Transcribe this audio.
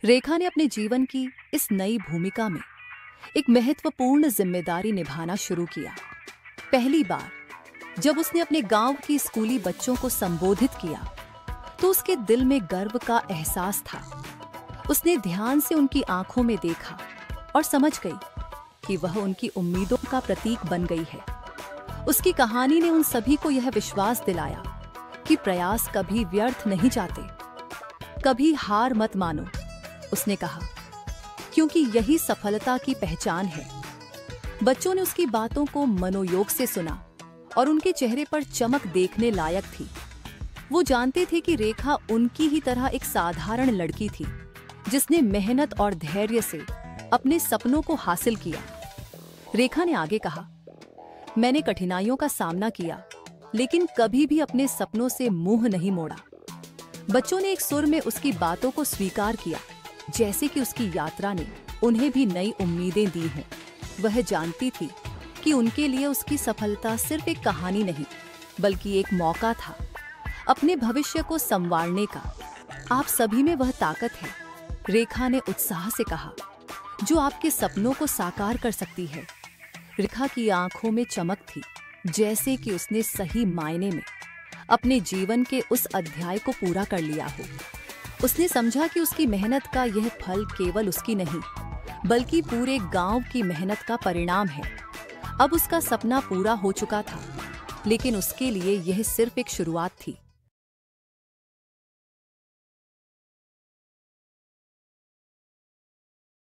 रेखा ने अपने जीवन की इस नई भूमिका में एक महत्वपूर्ण जिम्मेदारी निभाना शुरू किया। पहली बार जब उसने अपने गांव की स्कूली बच्चों को संबोधित किया तो उसके दिल में गर्व का एहसास था। उसने ध्यान से उनकी आंखों में देखा और समझ गई कि वह उनकी उम्मीदों का प्रतीक बन गई है। उसकी कहानी ने उन सभी को यह विश्वास दिलाया कि प्रयास कभी व्यर्थ नहीं जाते। कभी हार मत मानो, उसने कहा, क्योंकि यही सफलता की पहचान है। बच्चों ने उसकी बातों को मनोयोग से सुना और उनके चेहरे पर चमक देखने लायक थी। वो जानते थे कि रेखा उनकी ही तरह एक साधारण लड़की थी, जिसने मेहनत और धैर्य से अपने सपनों को हासिल किया। रेखा ने आगे कहा, मैंने कठिनाइयों का सामना किया, लेकिन कभी भी अपने सपनों से मुंह नहीं मोड़ा। बच्चों ने एक सुर में उसकी बातों को स्वीकार किया, जैसे कि उसकी यात्रा ने उन्हें भी नई उम्मीदें दी हों। वह जानती थी कि उनके लिए उसकी सफलता सिर्फ एक कहानी नहीं, बल्कि एक मौका था अपने भविष्य को संवारने का। आप सभी में वह ताकत है, रेखा ने उत्साह से कहा, जो आपके सपनों को साकार कर सकती है। रेखा की आंखों में चमक थी, जैसे कि उसने सही मायने में अपने जीवन के उस अध्याय को पूरा कर लिया हो। उसने समझा कि उसकी मेहनत का यह फल केवल उसकी नहीं, बल्कि पूरे गांव की मेहनत का परिणाम है। अब उसका सपना पूरा हो चुका था, लेकिन उसके लिए यह सिर्फ एक शुरुआत थी।